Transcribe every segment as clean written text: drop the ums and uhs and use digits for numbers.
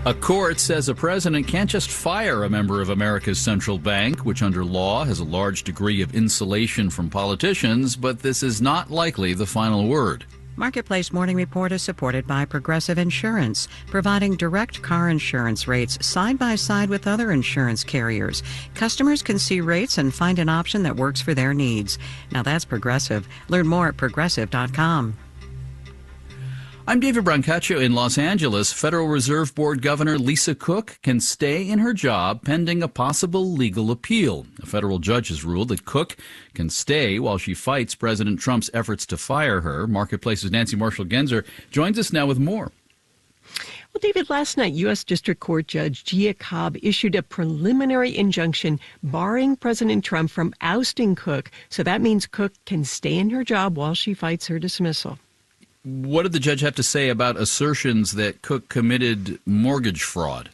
A court says a president can't just fire a member of America's central bank, which under law has a large degree of insulation from politicians, but this is not likely the final word. Marketplace Morning Report is supported by Progressive Insurance, providing direct car insurance rates side by side with other insurance carriers. Customers can see rates and find an option that works for their needs. Now that's Progressive. Learn more at progressive.com. I'm David Brancaccio in Los Angeles. Federal Reserve Board Governor Lisa Cook can stay in her job pending a possible legal appeal. A federal judge has ruled that Cook can stay while she fights President Trump's efforts to fire her. Marketplace's Nancy Marshall-Genzer joins us now with more. Well, David, last night, U.S. District Court Judge Gia Cobb issued a preliminary injunction barring President Trump from ousting Cook. So that means Cook can stay in her job while she fights her dismissal. What did the judge have to say about assertions that Cook committed mortgage fraud?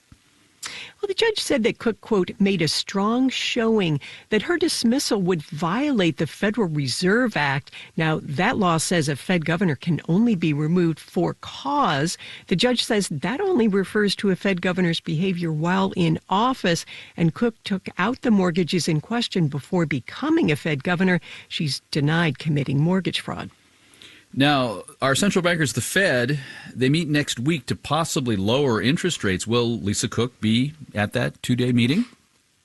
Well, the judge said that Cook, quote, made a strong showing that her dismissal would violate the Federal Reserve Act. Now, that law says a Fed governor can only be removed for cause. The judge says that only refers to a Fed governor's behavior while in office, and Cook took out the mortgages in question before becoming a Fed governor. She's denied committing mortgage fraud. Now, our central bankers, the Fed, they meet next week to possibly lower interest rates. Will Lisa Cook be at that two-day meeting?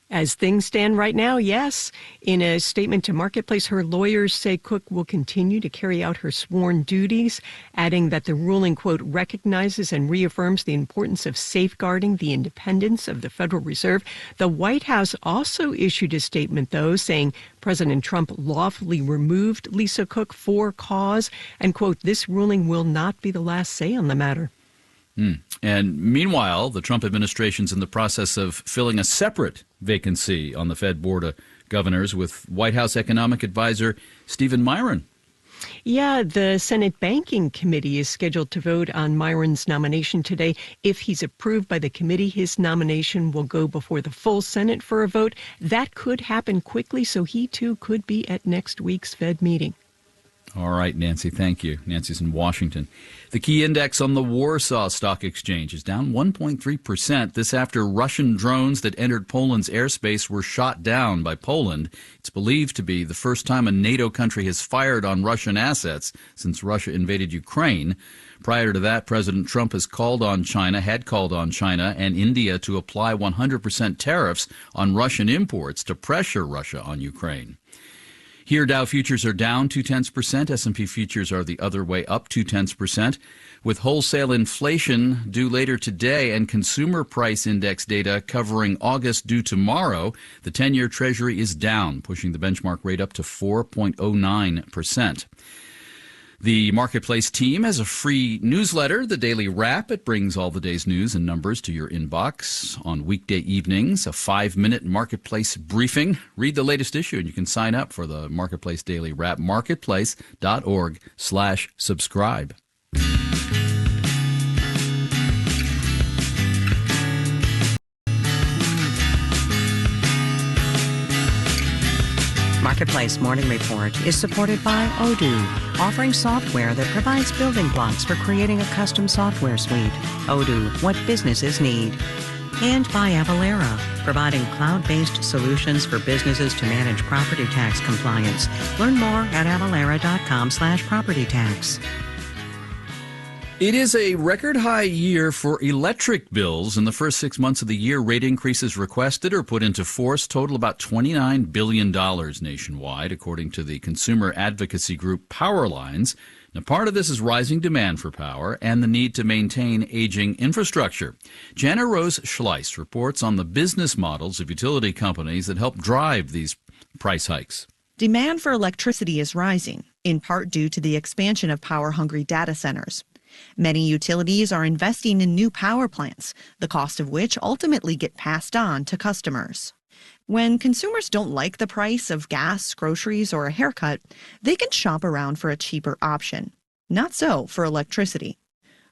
As things stand right now, yes. In a statement to Marketplace, her lawyers say Cook will continue to carry out her sworn duties, adding that the ruling, quote, recognizes and reaffirms the importance of safeguarding the independence of the Federal Reserve. The White House also issued a statement, though, saying President Trump lawfully removed Lisa Cook for cause, and, quote, this ruling will not be the last say on the matter. And meanwhile, the Trump administration's in the process of filling a separate vacancy on the Fed Board of Governors with White House economic advisor Stephen Miron. Yeah, the Senate Banking Committee is scheduled to vote on Miron's nomination today. If he's approved by the committee, his nomination will go before the full Senate for a vote. That could happen quickly, so he too could be at next week's Fed meeting. All right, Nancy, thank you. Nancy's in Washington. The key index on the Warsaw Stock Exchange is down 1.3%. This after Russian drones that entered Poland's airspace were shot down by Poland. It's believed to be the first time a NATO country has fired on Russian assets since Russia invaded Ukraine. Prior to that, President Trump had called on China and India to apply 100% tariffs on Russian imports to pressure Russia on Ukraine. Here, Dow futures are down 0.2%. S&P futures are the other way, up 0.2%. With wholesale inflation due later today and consumer price index data covering August due tomorrow, the 10-year Treasury is down, pushing the benchmark rate up to 4.09%. The Marketplace team has a free newsletter, The Daily Wrap. It brings all the day's news and numbers to your inbox on weekday evenings, a 5-minute Marketplace briefing. Read the latest issue, and you can sign up for the Marketplace Daily Wrap, marketplace.org/subscribe. Marketplace Morning Report is supported by Odoo, offering software that provides building blocks for creating a custom software suite. Odoo, what businesses need. And by Avalara, providing cloud-based solutions for businesses to manage property tax compliance. Learn more at avalara.com/propertytax. It is a record-high year for electric bills. In the first 6 months of the year, rate increases requested or put into force total about $29 billion nationwide, according to the consumer advocacy group Powerlines. Now, part of this is rising demand for power and the need to maintain aging infrastructure. Jana Rose Schleiss reports on the business models of utility companies that help drive these price hikes. Demand for electricity is rising, in part due to the expansion of power-hungry data centers. Many utilities are investing in new power plants, the cost of which ultimately get passed on to customers. When consumers don't like the price of gas, groceries, or a haircut, they can shop around for a cheaper option. Not so for electricity.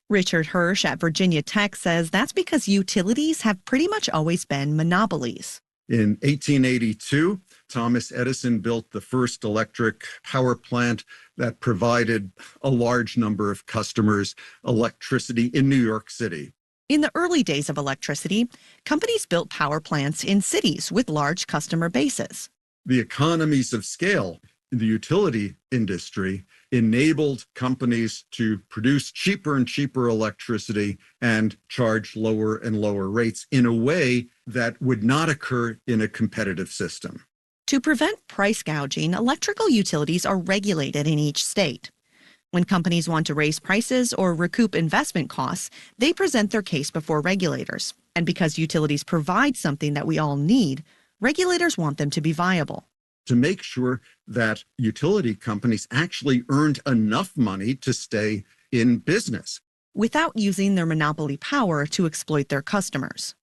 Richard Hirsch at Virginia Tech says that's because utilities have pretty much always been monopolies. In 1882, Thomas Edison built the first electric power plant that provided a large number of customers electricity in New York City. In the early days of electricity, companies built power plants in cities with large customer bases. The economies of scale in the utility industry enabled companies to produce cheaper and cheaper electricity and charge lower and lower rates in a way that would not occur in a competitive system. To prevent price gouging, electrical utilities are regulated in each state. When companies want to raise prices or recoup investment costs, they present their case before regulators. And because utilities provide something that we all need, regulators want them to be viable. To make sure that utility companies actually earned enough money to stay in business without using their monopoly power to exploit their customers.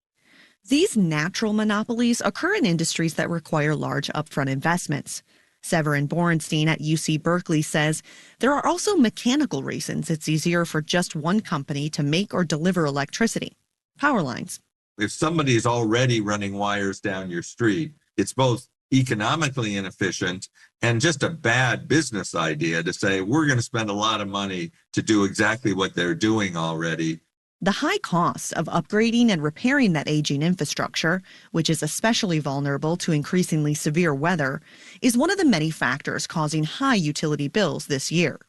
These natural monopolies occur in industries that require large upfront investments. Severin Borenstein at UC Berkeley says there are also mechanical reasons it's easier for just one company to make or deliver electricity. Power lines. If somebody is already running wires down your street, it's both economically inefficient and just a bad business idea to say we're going to spend a lot of money to do exactly what they're doing already. The high cost of upgrading and repairing that aging infrastructure, which is especially vulnerable to increasingly severe weather, is one of the many factors causing high utility bills this year.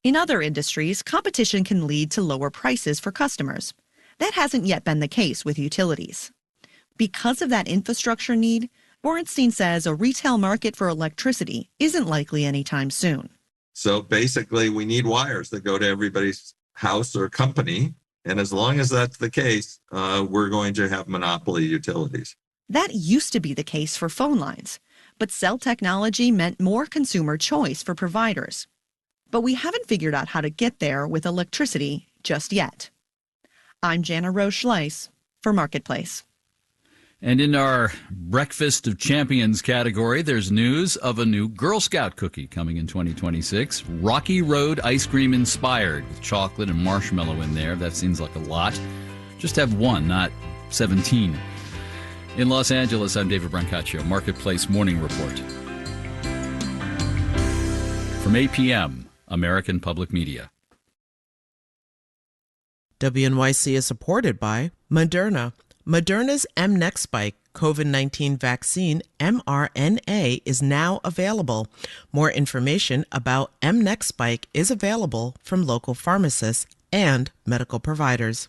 In other industries, competition can lead to lower prices for customers. That hasn't yet been the case with utilities. Because of that infrastructure need, Borenstein says a retail market for electricity isn't likely anytime soon. So basically, we need wires that go to everybody's house or company. And as long as that's the case, we're going to have monopoly utilities. That used to be the case for phone lines, but cell technology meant more consumer choice for providers. But we haven't figured out how to get there with electricity just yet. I'm Jana Rose Schleiss for Marketplace. And in our Breakfast of Champions category, there's news of a new Girl Scout cookie coming in 2026. Rocky Road ice cream inspired with chocolate and marshmallow in there. That seems like a lot. Just have one, not 17. In Los Angeles, I'm David Brancaccio, Marketplace Morning Report. From APM, American Public Media. WNYC is supported by Moderna. Moderna's mNEXSpike COVID-19 vaccine, mRNA, is now available. More information about mNEXSpike is available from local pharmacists and medical providers.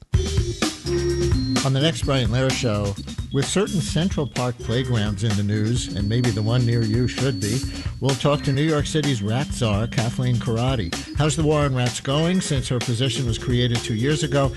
On the next Brian Lehrer Show, with certain Central Park playgrounds in the news, and maybe the one near you should be, we'll talk to New York City's rat czar, Kathleen Karate. How's the war on rats going since her position was created 2 years ago?